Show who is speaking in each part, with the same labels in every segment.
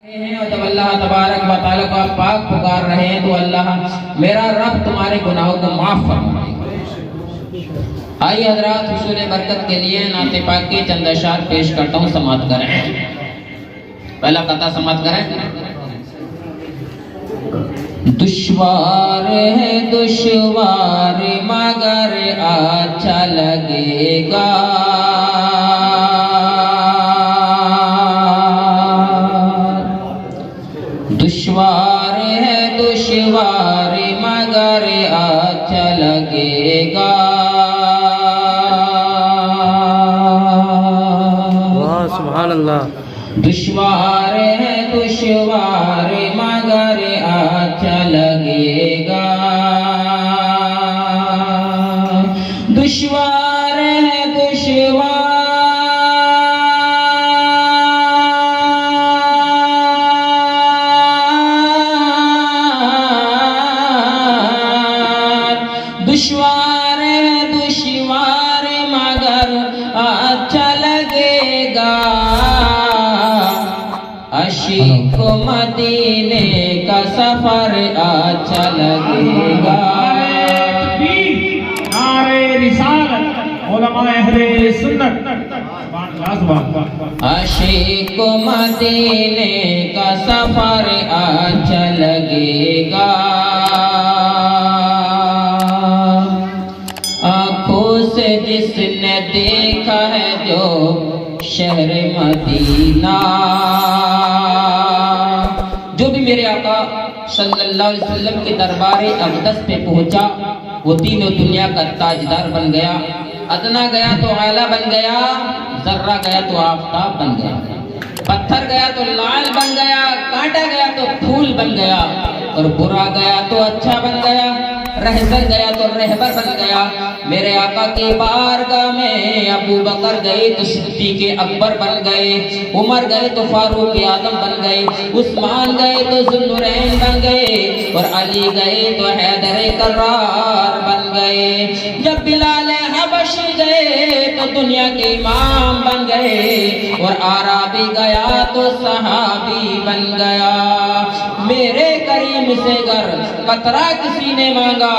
Speaker 1: اور جب اللہ تبارک و تعالیٰ کو آپ پاک پکار رہے ہیں تو اللہ میرا رب تمہارے گناہوں کو معاف فرمائے۔ آئیے حضرات حصول برکت کے لیے نعت پاک کے چند اشعار پیش کرتا ہوں، سماعت کریں۔ پہلا قطعہ سماعت کریں۔ دشوار ہے دشوار مگر اچھا لگے گا، دشوار ہے دشوار مگر اچھا لگے گا،
Speaker 2: سبحان اللہ۔
Speaker 1: دشوار ہے دشوار مگر اچھا لگے گا، دشوار ہے دشوار ہے دشوار مگر اچھا لگے گا، عشق مدینے کا سفر اچھا لگے گا،
Speaker 3: نعرہ رسالت علماء اہل سنت،
Speaker 1: عشق مدینے کا سفر اچھا لگے گا، آنکھوں سے جس نے دیکھا ہے جو شہر مدینہ، جو بھی میرے آقا صلی اللہ علیہ وسلم کے دربار اقدس پہ پہنچا وہ دین و دنیا کا تاجدار بن گیا، ادنا گیا تو اعلیٰ بن گیا، ذرہ گیا تو آفتاب بن گیا، پتھر گیا تو لال بن گیا، کانٹا گیا تو پھول بن گیا، اور برا گیا تو اچھا بن گیا، رہزن گیا تو رہبر بن گیا۔ میرے آقا کی بارگاہ میں ابو بکر گئے تو صدیق اکبر بن گئے، عمر گئے تو فاروق اعظم بن گئے، عثمان گئے تو ذوالنورین بن گئے، اور علی گئے تو حیدر کرار بن گئے، جب بلال حبشی گئے تو دنیا کے امام بن گئے، اور عربی گیا تو صحابی بن گیا۔ میرے کریم سے گر قطرہ کسی نے مانگا،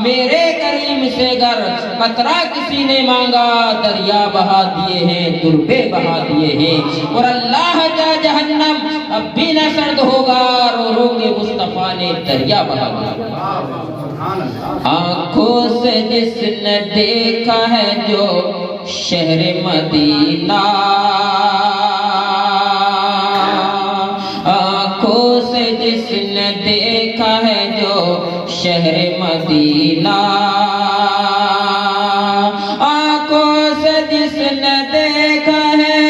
Speaker 1: میرے کریم سے گر قطرہ کسی نے مانگا، دریا بہا دیے ہیں دربے بہا دیے ہیں، اور اللہ جا جہنم اب بھی نہ سرد ہوگا، رو رو کے مصطفیٰ نے دریا بہا دیا۔ آنکھوں سے جس نے دیکھا ہے جو شہر مدینہ، آنکھوں سے جس نے دیکھا ہے جو شہر مدینہ، آنکھوں سے جس نے دیکھا ہے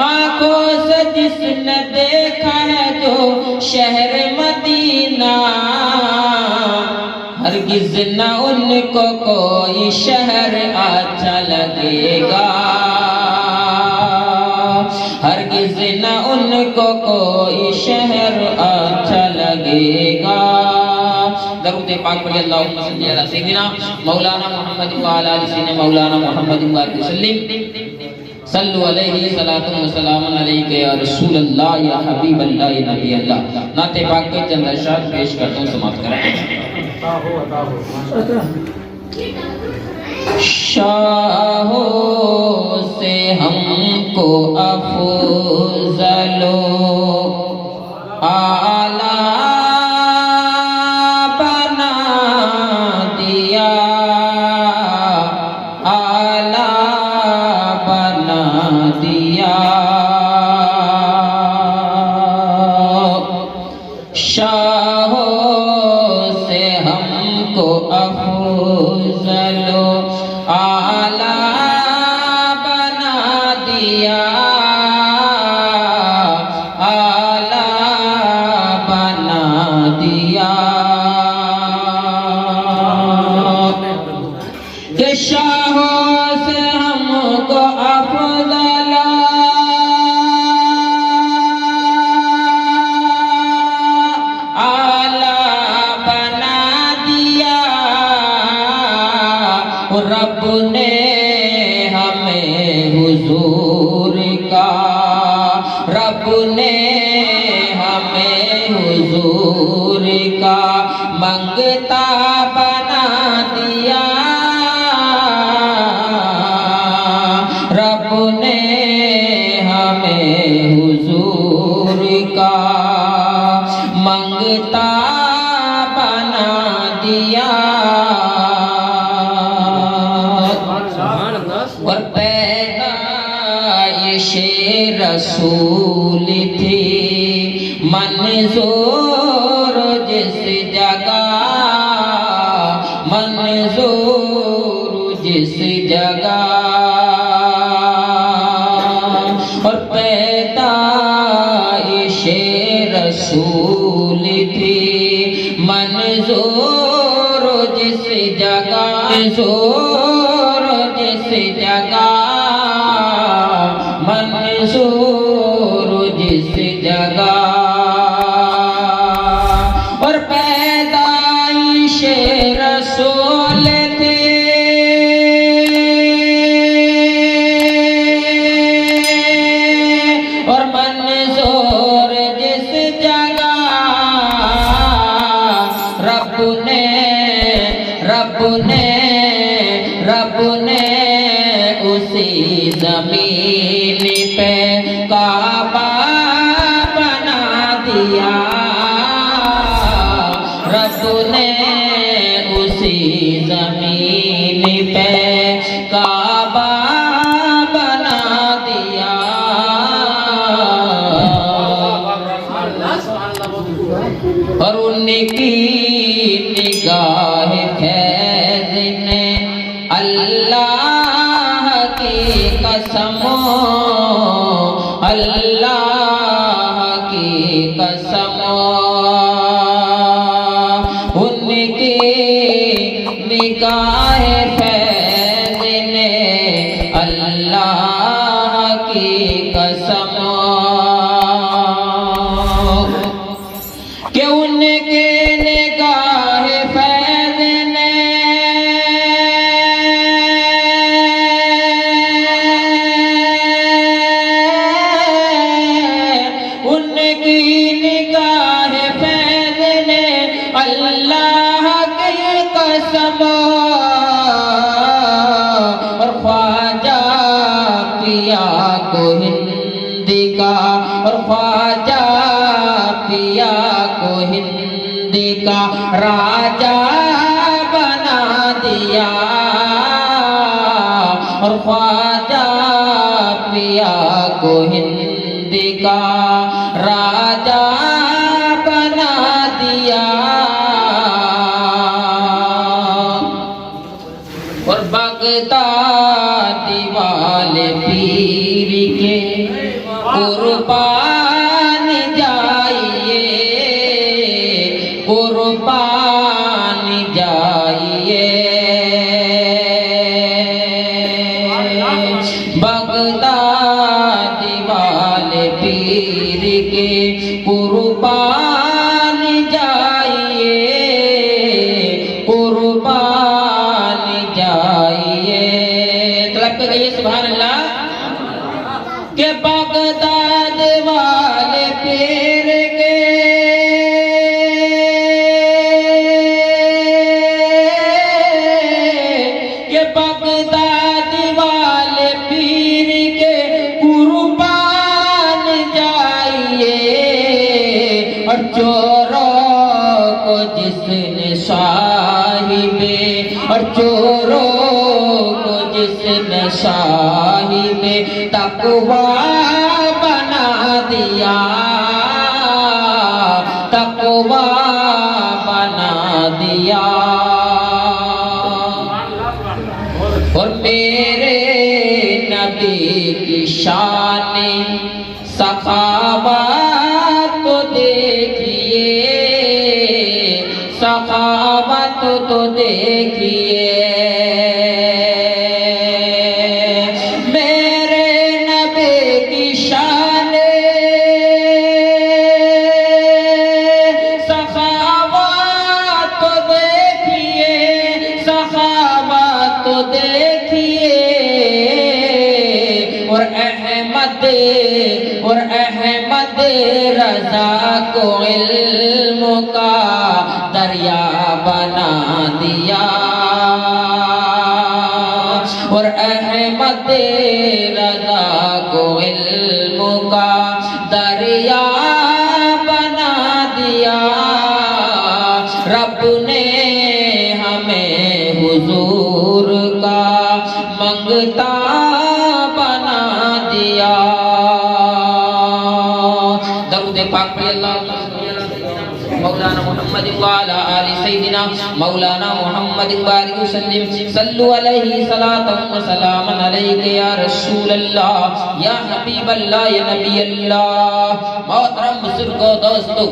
Speaker 1: آنکھوں سے جس نے دیکھا ہے جو شہر مدینہ، ہرگز نہ ان کو کوئی شہر اچھا لگے گا، ہرگز نہ ان کو کوئی شہر اچھا لگے گا۔ درود پاک پڑھیے، اللہم صلی علی سیدنا مولانا محمد وعلی آل سیدنا مولانا محمد وسلم، صلو علیہ صلاۃ و سلام علیک یا رسول اللہ یا حبیب اللہ یا نبی اللہ۔ نعت پاک کے چند اشعار پیش کرتا ہوں، سماعت کریں۔ شاہوں سے ہم کو افضل و اعلیٰ بنا دیا، اعلیٰ بنا دیا، شاہوں سے ہم کو افضل و اعلیٰ بنا دیا، اعلیٰ بنا دیا، شاہوں سے ہم کو افضل و اعلیٰ بنا دیا، اعلیٰ بنا دیا، شاہوں سے ہم کو افضل و اعلیٰ بنا دیا، اعلیٰ بنا دیا، رب نے ہمیں حضور کا منگتا بنا دیا، رب نے ہمیں حضور کا منگتا بنا دیا، اور پیدائش رسول تھی منظور جس جگہ، منظور جس جگہ، اور پیدائش رسول تھی منظور جس جگہ، منظور جس جگہ، منظور جس جگہ، اور پیدائش رسول تھی اور منظور جس جگہ، رب نے اسی زمین پہ کعبہ بنا دیا، رب نے اسی زمین پہ کعبہ بنا دیا، اور ان کی نگاہ فیض نے اللہ کی قسم، اللہ کی قسم، ان کی نگاہ فیض نے اللہ کی قسم، کہ ان کے نگاہ فیض نے ان کی نگاہ فیض نے اللہ کی قسم، اور خواجہ پیا کو ہند کا، اور خواجہ پیا کو ہند کا راجہ بنا دیا، اور خواجہ پیا کو ہند کا راجہ بنا دیا، اور بغداد والے پیر کے قربان جائیے، قربان جائیے، بغداد والے پیر کے قربان جائیے، قربان جائیے، طلب پہ گئیے سبحان اللہ، کہ بغداد والے پیر کے بغداد والے پیر کے قربان جائیے، اور چوروں کو جس نے صاحب، اور چوروں کو جس نے صاحب تقویٰ بنا دیا، تقویٰ بنا دیا، اور میرے نبی کی شان سخاوت تو دیکھیے، سخاوت تو دیکھیے، میرے نبی کی شان سخاوت تو دیکھیے، سخاوت تو دیکھیے، اور احمد رضا کو علم کا دریا بنا دیا اور احمد رضا کو علم کا دریا بنا دیا رب نے ہمیں حضور کا منگتا بنا دیا درود پاک پڑھ اللہ مولانا محمد وعلى آل سيدنا مولانا محمد بارك وسلم صلوا عليه صلاة وسلام عليك يا رسول الله يا حبيب الله يا نبي الله محترم بزرگوں دوستو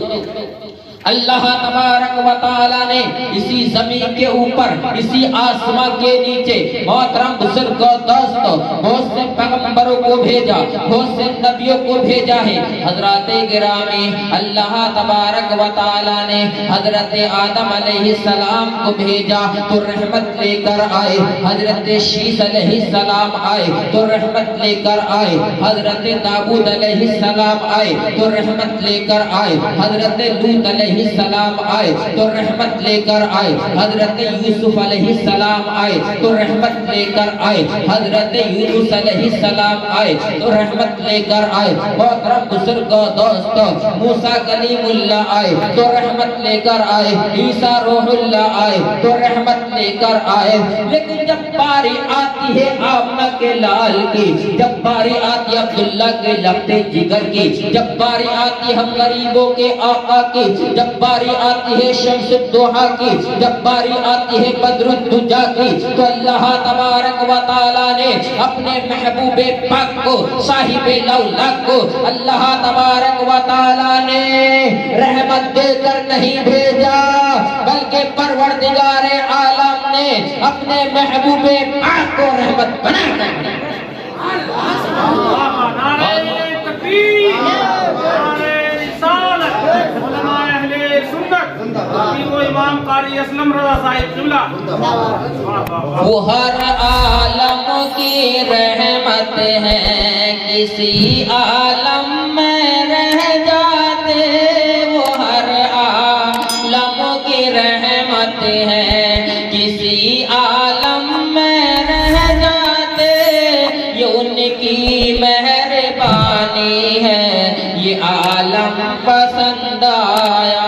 Speaker 1: اللہ تبارک و تعالی نے اسی زمین کے اوپر اسی آسمان کے نیچے محترم بزرگوں دوستو بہت سے پیغمبروں کو بھیجا بہت سے نبیوں کو بھیجا ہے حضرات گرامی اللہ تبارک و تعالی نے حضرت آدم علیہ السلام کو بھیجا تو رحمت لے کر آئے حضرت شیس علیہ السلام آئے تو رحمت لے کر آئے حضرت داؤد علیہ السلام آئے تو رحمت لے کر آئے حضرت لوط علیہ السلام آئے تو رحمت لے کر آئے حضرت یوسف علیہ السلام آئے تو رحمت لے کر آئے حضرت یونس علیہ السلام آئے تو رحمت لے کر آئے محترم بزرگوں دوستو موسیٰ کلیم اللہ آئے تو رحمت لے کر آئے عیسیٰ روح اللہ آئے تو رحمت لے کر آئے لیکن جب باری آتی ہے آمنہ کے لال کی جب باری آتی ہے عبداللہ کے لبتے جگر کی جب باری آتی ہے ہم غریبوں کے آقا کی جب باری آتی ہے شمس الضحیٰ کی جب باری آتی ہے بدر الدجا کی تو اللہ تبارک و تعالی نے اپنے محبوب پاک کو صاحب لولا کو اللہ تبارک و تعالی نے رحمت دے کر نہیں بھیجا بلکہ پروردگار عالم نے اپنے محبوب پاک کو رحمت بنا کر
Speaker 3: امام قاری اسلم رضا صاحب جملہ
Speaker 1: وہ ہر عالم کی رحمت ہے کسی عالم میں رہ جاتے وہ ہر عالم کی رحمت ہے کسی عالم میں رہ جاتے یہ ان کی مہربانی ہے یہ عالم پسند آیا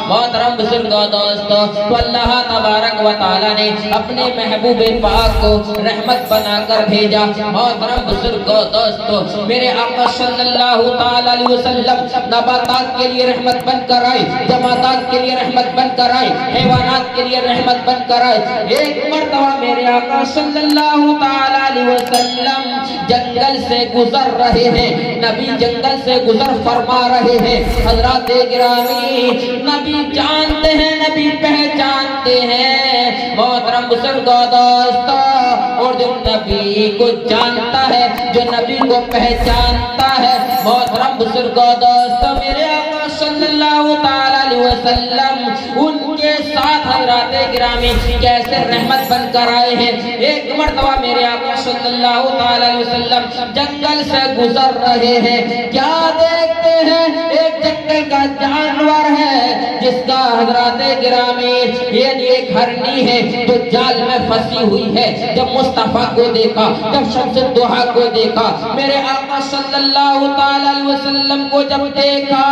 Speaker 1: محترم بزرگوں دوستو تو اللہ تبارک و تعالی نے اپنے محبوب پاک کو رحمت بنا کر بھیجا محترم بزرگوں دوستو میرے آقا صلی اللہ تعالی علیہ وسلم نباتات کے لیے رحمت بن کر آئے جمادات کے لیے رحمت بن کر آئے حیوانات کے لیے رحمت بن کر آئے ایک مرتبہ میرے آقا صلی اللہ تعالی علیہ وسلم جنگل سے گزر رہے ہیں نبی جنگل سے گزر فرما رہے ہیں حضرات گرامی نبی جانتے ہیں نبی پہچانتے ہیں محترم بزرگوں دوستو اور جو نبی کو جانتا ہے جو نبی کو پہچانتا ہے محترم بزرگوں دوستو میرے آقا صلی اللہ تعالی علیہ وسلم ان کے ساتھ حضرات گرامی کیسے رحمت بن کر آئے ہیں ایک مرتبہ میرے آقا صلی اللہ تعالی علیہ وسلم جنگل سے گزر رہے ہیں کیا دیکھتے ہیں ایک جنگل کا جانور ہے جس کا حضرات گرامی یہ ایک ہرنی ہے جو جال میں پھنسی ہوئی ہے جب مصطفیٰ کو دیکھا جب شمس الضحیٰ کو دیکھا میرے آقا صلی اللہ تعالی علیہ وسلم کو جب دیکھا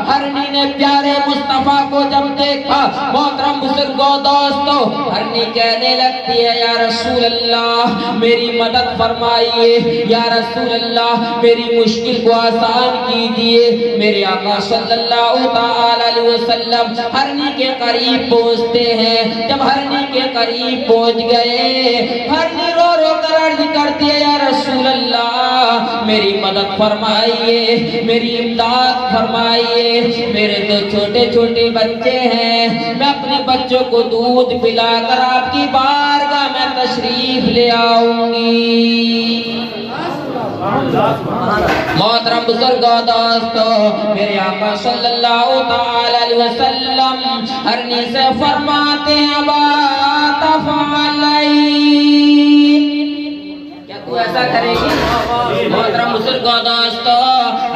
Speaker 1: ہرنی نے پیارے مصطفیٰ کو جب دیکھا محترم بزرگوں دوستو ہرنی کہنے لگتی ہے یا رسول اللہ میری مدد فرمائیے یا رسول اللہ میری مشکل کو آسان کیجئے میرے آقا صلی اللہ تعالی علیہ وسلم ہرنی کے قریب پہنچتے ہیں جب ہرنی کے قریب پہنچ گئے ہرنی رو رو کر عرض کرتی ہے یا رسول اللہ میری مدد فرمائیے میری امداد فرمائیے میرے تو چھوٹے چھوٹے بچے ہیں میں اپنے بچوں کو دودھ پلا کر آپ کی بارگاہ میں تشریف لے آؤں گی محترم بزرگوں دوستو میرے آقا صلی اللہ تعالی علیہ وسلم ہرنی سے فرماتے ہیں ابا تفعلین کیا تو ایسا کرے گی محترم بزرگوں دوستو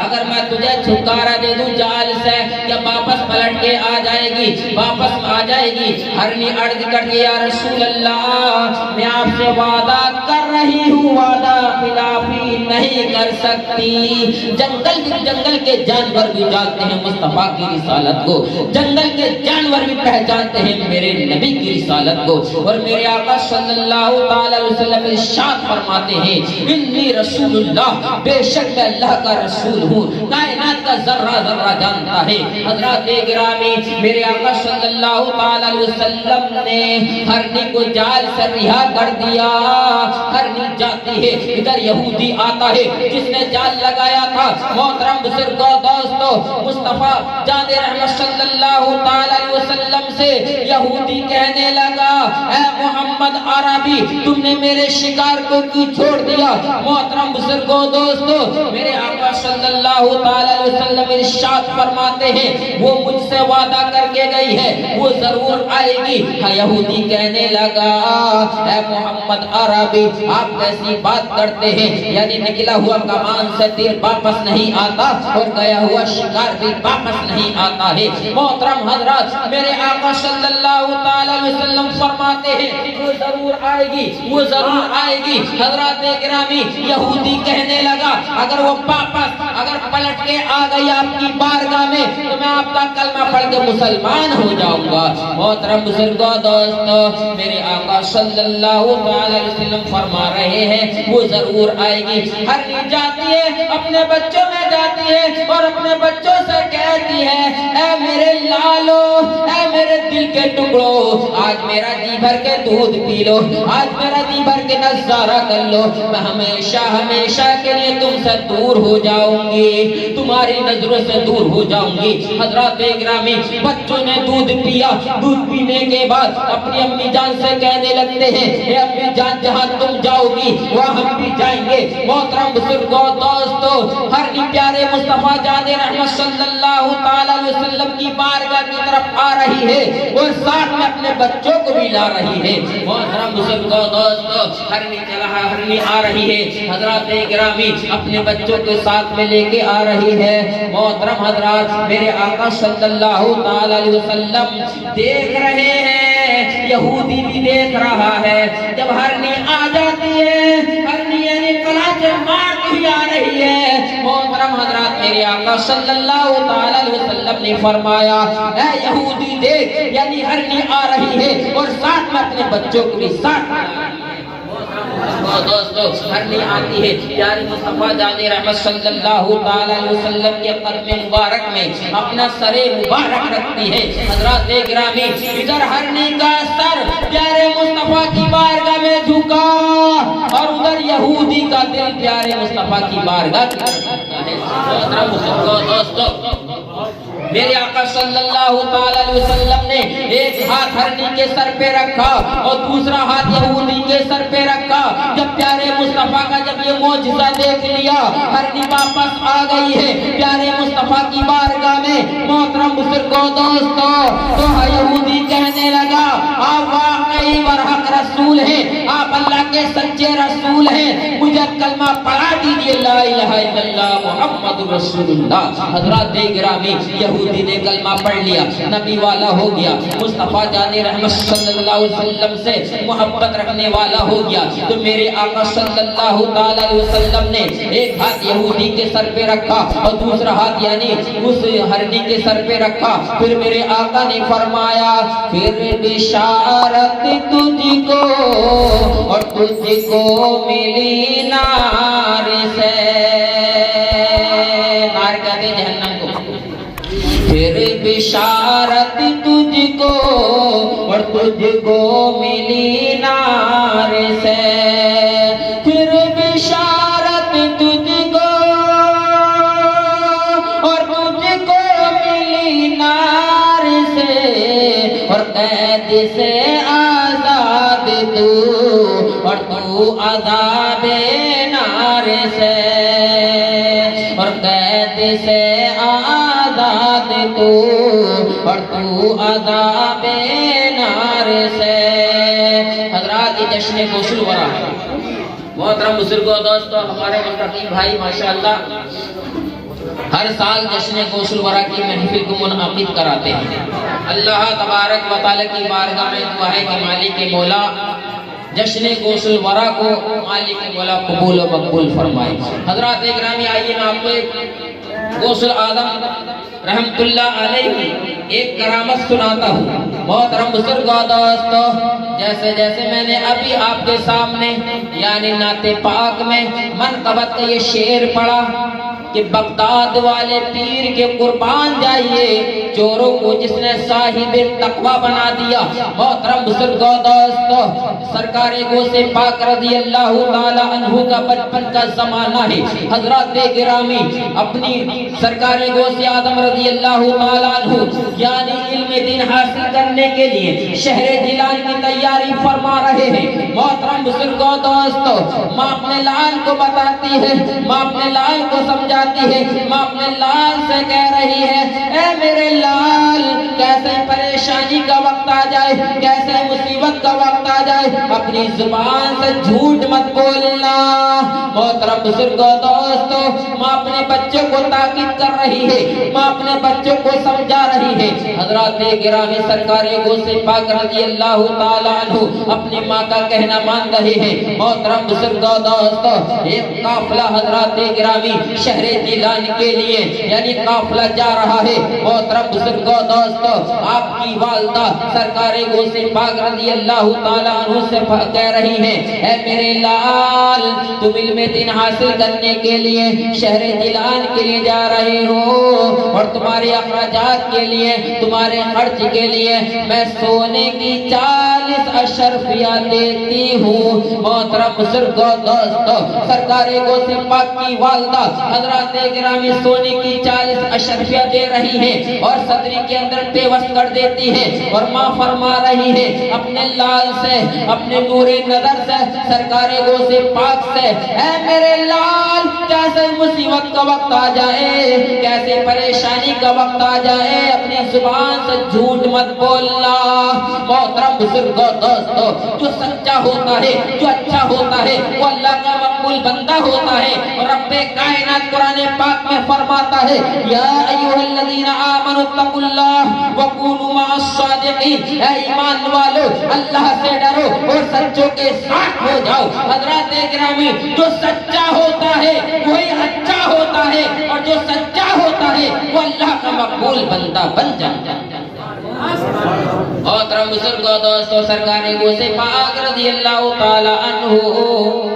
Speaker 1: اگر میں تجھے چھٹکارا دے دوں جال سے کیا واپس پلٹ کے آ جائے گی واپس آ جائے گی ہرنی عرض کر کے یا رسول اللہ میں آپ سے وعدہ کر رہی ہوں وعدہ خلافی نہیں کر سکتی جنگل کے جانور بھی جانتے ہیں مصطفیٰ کی رسالت کو جنگل کے جانور بھی پہچانتے ہیں میرے نبی کی رسالت کو اور میرے آقا صلی اللہ تعالی علیہ وسلم ارشاد فرماتے ہیں انی رسول اللہ بے شک میں اللہ کا رسول ہوں کائنات کا ذرہ ذرہ جانتا ہے حضرات گرامی میرے آقا صلی اللہ تعالی علیہ وسلم نے ہرنی کو جال سے رہا کر دیا ہرنی جاتی ہے ادھر یہودی آتا ہے جس نے جال لگایا تھا محترم بزرگوں دوستو مصطفیٰ جان رحمت صلی اللہ تعالی علیہ وسلم سے یہودی کہنے لگا اے محمد عربی تم نے میرے شکار کو کیوں چھوڑ دیا محترم بزرگوں دوستو میرے آقا صلی اللہ تعالی علیہ وسلم ارشاد فرماتے ہیں وہ مجھ سے وعدہ کر کے گئی ہے وہ ضرور آئے گی یہودی کہنے لگا اے محمد عربی آپ کیسی بات کرتے ہیں یعنی نکلا ہوا کمان سے تیر واپس نہیں آتا اور گیا ہوا شکار بھی واپس نہیں آتا ہے محترم حضرات میرے آقا صلی اللہ تعالی علیہ وسلم فرماتے ہیں وہ ضرور آئے گی وہ ضرور آئے گی حضرات گرامی یہودی کہنے لگا اگر وہ واپس اگر پلٹ کے آ گئی آپ کی بارگاہ میں تو میں آپ کا کلمہ پڑھ کے مسلمان ہو جاؤں گا محترم بزرگوں دوستو میرے آقا صلی اللہ تعالی علیہ وسلم فرما رہے ہیں وہ ضرور آئے گی ہر جاتی ہے اپنے بچوں میں جاتی ہے اور اپنے بچوں سے کہتی ہے اے میرے لالو اے میرے دل کے ٹکڑوں آج میرا جی بھر کے دودھ پی لو آج میرا جی بھر کے نظارہ کر لو میں ہمیشہ ہمیشہ کے لیے تم سے دور ہو جاؤں گی تمہاری نظروں سے دور ہو جاؤں گی حضرات گرامی بچوں نے دودھ پیا دودھ پینے کے بعد اپنی امی جان سے کہنے لگتے ہیں اے امی جان جہاں تم جاؤ گی وہاں ہم بھی جائیں گے محترم بزرگوں دوستو ہر پیارے مصطفیٰ جان رحمت صلی اللہ تعالی علیہ وسلم کی بارگاہ کی طرف آ رہی ہے اور ساتھ میں اپنے بچوں کو بھی لا رہی ہے محترم بزرگوں دوستو ہرنی آ رہی ہے حضرات گرامی اپنے بچوں کے ساتھ میں لے کے آ رہی ہے محترم حضرات میرے آقا صلی اللہ تعالی علیہ وسلم دیکھ رہے ہیں یہودی بھی دیکھ رہا ہے جب ہرنی آ جاتی ہے ہرنی یعنی کلاچے مارتی بھی آ رہی ہے محترم حضرات میرے آقا صلی اللہ تعالی علیہ وسلم نے فرمایا اے یہودی دیکھ یعنی ہرنی آ رہی ہے اور ساتھ میں اپنے بچوں کو بھی ساتھ دوستو ہرنی آتی ہے پیارے مصطفیٰ جان رحمت صلی اللہ تعالی علیہ وسلم کے قدم مبارک میں اپنا سر مبارک رکھتی ہے حضرات گرامی ادھر ہرنی کا سر پیارے مصطفیٰ کی بارگاہ میں جھکا اور ادھر یہودی کا دل پیارے مصطفیٰ کی بارگاہ دوستو میرے آقا صلی اللہ تعالی علیہ وسلم نے ایک ہاتھ ہرنی کے سر پہ رکھا اور دوسرا ہاتھ یہودی کے سر پہ رکھا جب پیارے مصطفیٰ کا جب یہ معجزہ دیکھ لیا ہرنی واپس آ گئی ہے پیارے مصطفیٰ کی بارگاہ میں محترم بزرگوں دوستو تو یہودی کہنے لگا آپ واقعی برحق رسول ہیں آپ اللہ کے سچے رسول ہیں مجھے کلمہ پڑھا دیجئے لا الہ الا اللہ محمد رسول اللہ حضرات گرامی یہودی نے کلمہ پڑھ لیا نبی والا ہو گیا مصطفیٰ جان رحمت صلی اللہ علیہ وسلم سے محبت رکھنے والا ہو گیا تو میرے آقا صلی اللہ تعالی علیہ وسلم نے ایک ہاتھ یہودی کے سر پہ رکھا اور دوسرا ہاتھ یعنی اس ہرنی کے سر پہ رکھا پھر میرے آقا نے فرمایا پھر بشارت تجھ کو اور تجھ کو ملی نار سے نار کہتے جہنم کو پھر بشارت تجھ کو اور تجھ کو ملی نار سے پھر بشارت تجھ کو اور تجھ کو ملی نار سے اور قید سے آزاد تو اور تو عذاب نار سے اور قید سے آزاد تو اور تو عذاب نار سے حضرات یہ جشن غسل ورا ہے محترم بزرگوں دوستو ہمارے متقی بھائی ماشاءاللہ ہر سال جشن غوث الورا کی محفل کو منعقد کراتے ہیں۔ اللہ تبارک و تعالی کی بارگاہ میں دعا ہے کہ مالک مولا جشن غوث الورا کو مالک مولا قبول و مقبول فرمائے۔ حضرات اکرامی آئیے میں آپ کو ایک غوث العظم رحمت اللہ علیہ کی ایک کرامت سناتا ہوں۔ محترم بزرگوں دوستو، جیسے جیسے میں نے ابھی آپ کے سامنے یعنی نعت پاک میں منقبت کا یہ شعر پڑھا کہ بغداد والے پیر کے قربان جائیے چوروں کو جس نے صاحب تقوی بنا دیا۔ محترم بزرگوں دوستو، سرکار غوث پاک رضی اللہ تعالی عنہ کا بچپن کا زمانہ ہے۔ حضرات گرامی، اپنی سرکار غوث اعظم رضی اللہ تعالی عنہ یعنی علم دین حاصل کرنے کے لیے شہر جیلان کی تیاری فرما رہے ہیں۔ محترم بزرگوں دوستو، ماں اپنے لال کو بتاتی ہے، ماں اپنے لال کو سمجھاتی ہے، ماں اپنے لال سے کہہ رہی ہے اے میرے لال، کیسے پریشانی کا وقت آ جائے، کیسے مصیبت کا وقت آ جائے، اپنی زبان سے جھوٹ مت بولنا۔ محترم بزرگوں دوستو، ماں اپنے بچوں کو تاکید کر رہی ہے، ماں اپنے بچوں کو سمجھا رہی ہے۔ حضرات گرامی، سرکار غوث پاک رضی اللہ تعالی عنہ اپنی ماں کا کہنا مان رہے ہیں۔ محترم بزرگوں دوستو، ایک قافلہ حضرات گرامی شہر جیلان کے لیے یعنی قافلہ جا رہا ہے۔ محترم بزرگوں دوستو، آپ کی والدہ سرکار غوث پاک رضی اللہ تعالی عنہ سے کہہ رہی ہیں اے میرے لال، تم علم دین حاصل کرنے کے لیے شہر جیلان کے لیے جا رہے ہو اور تمہارے اخراجات کے لیے، تمہارے خرچ کے لیے میں سونے کی 40 اشرفیہ دیتی ہوں۔ محترم بزرگوں دوستو، سرکار غوث پاک کی والدہ حضرات گرامی سونے کی 40 اشرفیہ دے رہی ہے اور صدری کے اندر پیوست کر دیتی ہے اور ماں فرما رہی ہے اپنے لال سے، اپنے نور نظر سے، سرکار غوث پاک سے اے میرے لال، کیسے مصیبت کا وقت آ جائے، کیسے پریشانی کا وقت آ جائے، اپنی زبان سے جھوٹ مت بولنا۔ محترم بزرگوں دوستو، جو سچا ہوتا ہے، جو اچھا ہوتا ہے، وہ اللہ کا مقبول بندہ ہوتا ہے۔ اور رب کائنات قرآن پاک میں فرماتا ہے یا ایھا الذین آمنوا اتقوا اللہ وکونوا مع الصادقین، اے ایمان والو اللہ سے ڈرو اور سچوں کے ساتھ ہو جاؤ۔ حضرات گرامی، جو سچا ہوتا ہے وہی اچھا ہوتا ہے اور جو سچا ہوتا ہے وہ اللہ کا مقبول بندہ بن جاتا ہے۔ محترم بزرگوں دوستو، سرکار غوث پاک رضی اللہ تعالی عنہ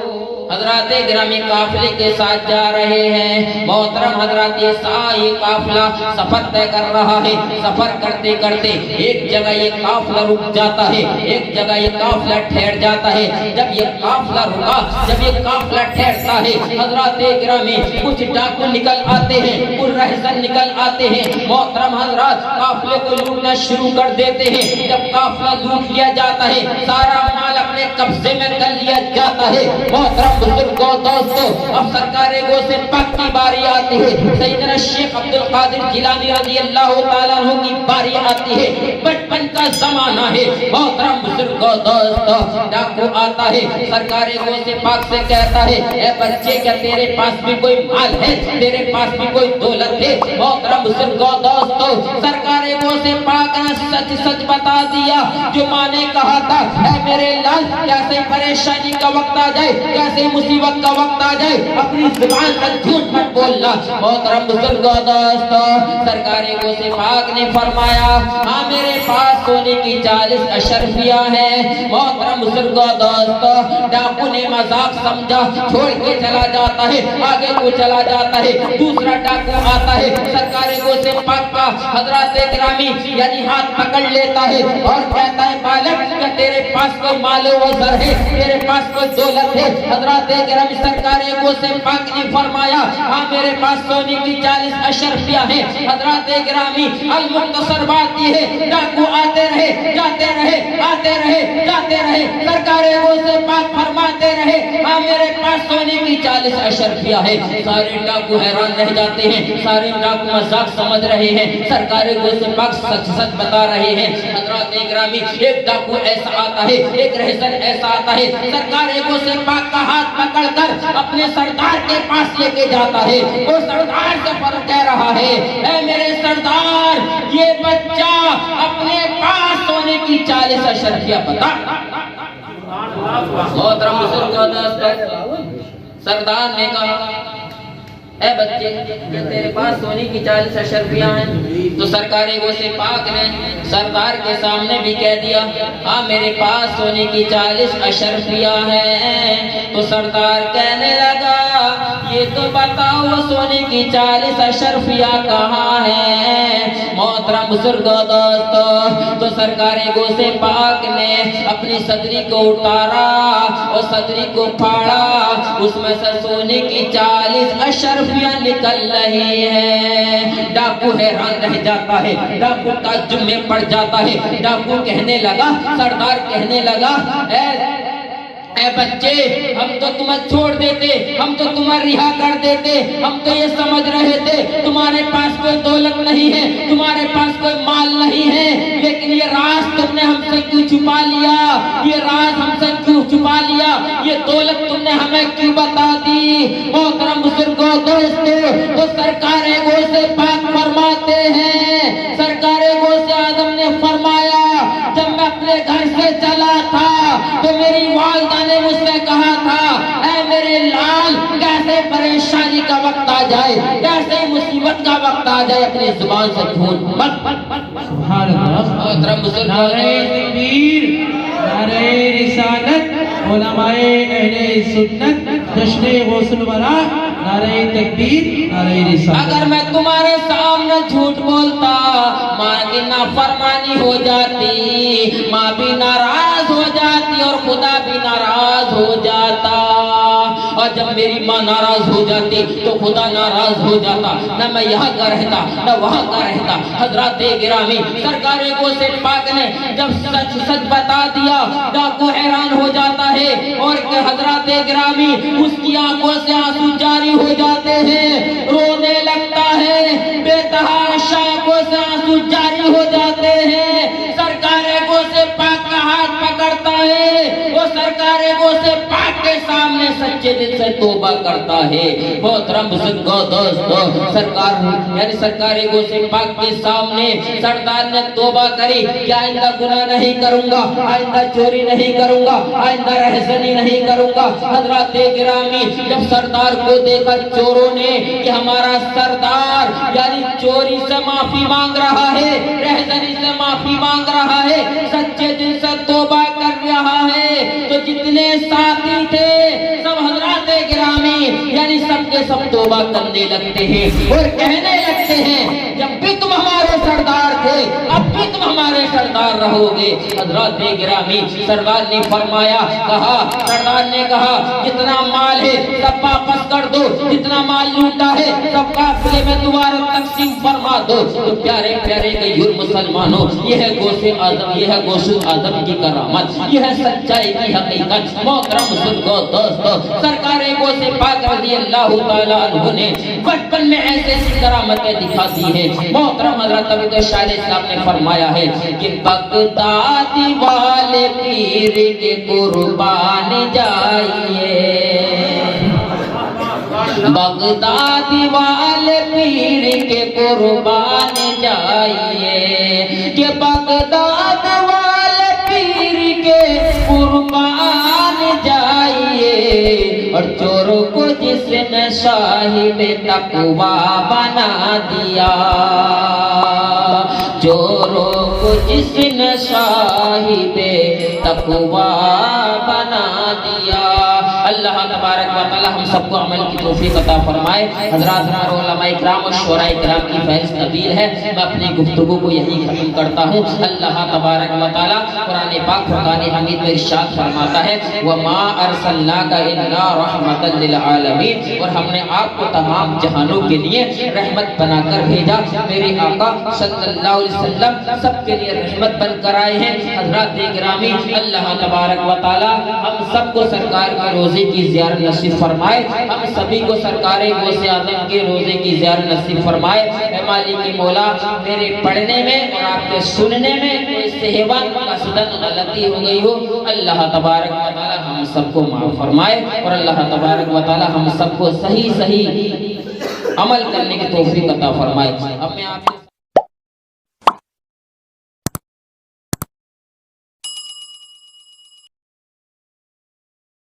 Speaker 1: حضرات گرامی قافلے کے ساتھ جا رہے ہیں۔ محترم حضرات، یہ قافلہ سفر طے کر رہا ہے۔ سفر کرتے کرتے ایک جگہ یہ قافلہ رک جاتا ہے، ایک جگہ یہ قافلہ ٹھہر جاتا ہے۔ جب یہ قافلہ رکا، جب یہ قافلہ ٹھہرتا ہے، حضرات گرامی کچھ ڈاکو نکل آتے ہیں، کچھ رہزن نکل آتے ہیں۔ محترم حضرات قافلے کو لوٹنا شروع کر دیتے ہیں۔ جب قافلہ لوٹ لیا جاتا ہے، سارا مال اپنے قبضے میں کر لیا جاتا ہے۔ محترم بزرگوں دوستو، اب سرکار غوث پاک کی باری آتی ہے، سیدنا شیخ عبد القادر جیلانی رضی اللہ تعالیٰ عنہ کی باری آتی ہے۔ بچپن کا زمانہ ہے۔ محترم بزرگوں دوستو، ڈاکو آتا ہے، سرکار غوث پاک سے کہتا ہے اے بچے، کیا تیرے پاس بھی کوئی مال ہے، تیرے پاس بھی کوئی دولت ہے؟ محترم بزرگوں دوستو، سرکار غوث پاک نے سچ سچ بتا دیا جو ماں نے کہا تھا اے میرے لال، کیسے پریشانی کا وقت آ جائے، کیسے مصیبت کا وقت آ جائے، اپنی زبان پر جھوٹ مت بولنا۔ محترم بزرگوں دوستو، سرکار غوث پاک نے فرمایا ہاں میرے پاس سونے کی 40 اشرفیہ ہیں۔ محترم بزرگوں دوستو، ڈاکو نے مذاق سمجھا، چھوڑ کے چلا جاتا ہے، آگے کو چلا جاتا ہے۔ دوسرا ڈاکو آتا ہے، سرکار غوث پاک کا حضرات گرامی یعنی ہاتھ پکڑ لیتا ہے اور کہتا ہے بالک، کیا تیرے پاس کوئی مال و زر ہے، تیرے پاس کوئی دولت ہے؟ حضرات گرامی سرکار غوث پاک نے فرمایا ہاں میرے پاس سونے کی 40 اشرفیہ ہیں۔ حضرات گرامی المختصر بات یہ ہے، ڈاکو آتے رہے، جاتے رہے، آتے رہے، جاتے رہے، سرکار غوث پاک فرماتے رہے ہاں میرے پاس سونے کی 40 اشرفیہ ہے۔ سارے ڈاکو حیران رہ جاتے ہیں، سارے ڈاکو مذاق سمجھ رہے ہیں۔ سرکار غوث پاک سچ سچ بتا فرما رہے ہیں حضرات گرامی ایک ڈاکو ایسا آتا ہے ایک رہزن ایسا آتا ہے سرکار غوث پاک کا ہاتھ پکڑ کر اپنے سردار کے پاس لے کے جاتا ہے وہ سردار سے فرق کہہ رہا ہے اے میرے سردار یہ بچہ اپنے پاس سونے کی 40 اشرفیہ بتا محترم بزرگوں سردار نے کہا اے بچے کیا تیرے پاس سونے کی 40 اشرفیہ ہیں تو سرکار غوث پاک نے سردار کے سامنے بھی کہہ دیا ہاں میرے پاس سونے کی 40 اشرفیہ ہیں تو سردار کہنے لگا یہ تو بتاؤ وہ سونے کی 40 اشرفیہ کہاں ہیں محترم بزرگوں دوستو تو سرکار غوث پاک نے اپنی صدری کو اتارا اور صدری کو پھاڑا اس میں سے سونے کی 40 اشرفیہ نکل رہی ہے ڈاکو حیران رہ جاتا ہے ڈاکو تعجب میں پڑ جاتا ہے ڈاکو کہنے لگا سردار کہنے لگا اے بچے ہم تو تمہیں چھوڑ دیتے ہم تو تمہیں رہا کر دیتے ہم تو یہ سمجھ رہے تھے تمہارے پاس کوئی دولت نہیں ہے تمہارے پاس کوئی مال نہیں ہے لیکن یہ راز تم نے ہم سے کیوں چھپا لیا یہ راز ہم سے کیوں چھپا لیا یہ دولت تم نے ہمیں کیوں بتا دی محترم بزرگوں دوستو تو سرکار غوث پاک فرماتے ہیں سرکار غوث اعظم نے فرمایا جب میں اپنے گھر سے چلا تھا تو میری والدہ نے مجھ سے کہا تھا اے میرے لال کیسے پریشانی کا وقت آ جائے کیسے مصیبت کا وقت آ جائے اپنی زبان سے جھوٹ مت
Speaker 3: سبحان اللہ
Speaker 1: محترم بزرگوں
Speaker 3: نعرہ تکبیر نعرہ رسالت علماء اہل سنت جشن غوث الورا نعرہ تکبیر نعرہ رسالت
Speaker 1: اگر میں تمہارے سامنے جھوٹ بولتا ماں کی نافرمانی ہو جاتی ماں بھی ناراض ہو جاتی اور خدا بھی ناراض ہو جاتا اور جب میری ماں ناراض ہو جاتی تو خدا ناراض ہو جاتا نہ میں یہاں کا رہتا نہ وہاں کا رہتا حضرات گرامی سرکار غوث پاک نے جب سچ سچ بتا دیا ڈاکو حیران ہو جاتا ہے اور حضرات گرامی اس کی آنکھوں سے آنسو جاری ہو جاتے ہیں رونے لگتا ہے بے تحاشا آنکھوں سے آنسو جاری ہو جاتے ہیں سرکار غوث پاک کا ہاتھ پکڑتا ہے وہ سرکار غوث پاک کے سامنے سچے دل سے توبہ کرتا ہے محترم بزرگوں دوستو سرکار یعنی سرکار غوث پاک کے سامنے سردار نے توبہ کری کہ آئندہ گناہ نہیں کروں گا آئندہ چوری نہیں کروں گا آئندہ رہزنی نہیں کروں گا حضرات گرامی جب سردار کو دیکھا چوروں نے کہ ہمارا سردار یعنی چوری سے معافی مانگ رہا ہے رہزنی سے معافی مانگ رہا ہے سچے دل سے توبہ کر رہا ہے تو جتنے ساتھی تھے سب حضرات گرامی یعنی سب کے سب توبہ کرنے لگتے ہیں اور کہنے لگتے ہیں جب بھی تم ہمارے سردار تھے اب بھی تم ہمارے سردار رہو گے حضرات گرامی سردار نے فرمایا کہا سردار نے کہا جتنا مال ہے سب واپس کر دو جتنا مال لوٹا ہے سب قافلے میں دوبارہ تقسیم فرما دو تو پیارے پیارے غیور مسلمانوں یہ ہے غوث اعظم یہ ہے غوث اعظم کی کرامت یہ ہے سچائی کی حقیقت محترم بزرگوں دوستو سرکار غوث پاک رضی اللہ تعالی عنہ نے بچپن میں ایسے ایسی کرامتیں دکھا دی ہیں محترم حضرت ابھی تو شاہ صاحب نے فرمایا ہے کہ بغدادی والے پیر کے قربان جائیے بغدادی والے پیر کے قربان جائیے کہ بغداد والے پیر کے قربان جائیے اور چوروں کو جس نے صاحب تقوی بنا دیا چوروں کو جس نے صاحب تقوی بنا دیا اللہ تبارک و تعالی ہم سب کو عمل کی توفیق عطا فرمائے حضرات ہمارے علماء اکرام اور شورا اکرام کی فہرست طویل ہے میں اپنی گفتگو کو یہی ختم کرتا ہوں اللہ تبارک و تعالی قرآن پاک فرقان حمید میں ارشاد فرماتا ہے وما ارسلناک الا رحمتا للعالمین اور ہم نے آپ کو تمام جہانوں کے لیے رحمت بنا کر بھیجا میرے آقا صلی اللہ علیہ وسلم سب کے لیے رحمت بن کر آئے ہیں حضرات گرامی اللہ تبارک و تعالی ہم سب کو سرکار کے روزے کی زیارت نصیب فرمائے فرمائے، ہم سبھی کو سرکار غوث اعظم کے روزے کی زیارت نصیب فرمائے۔ اے مالک مولا، میرے پڑھنے میں اور آپ کے سننے میں کوئی صحیح قصدن غلطی ہو گئی ہو، اللہ تبارک و تعالی ہم سب کو معاف فرمائے، اور اللہ تبارک و تعالی ہم سب کو صحیح عمل کرنے کی توفیق عطا فرمائے۔ اب میں آپ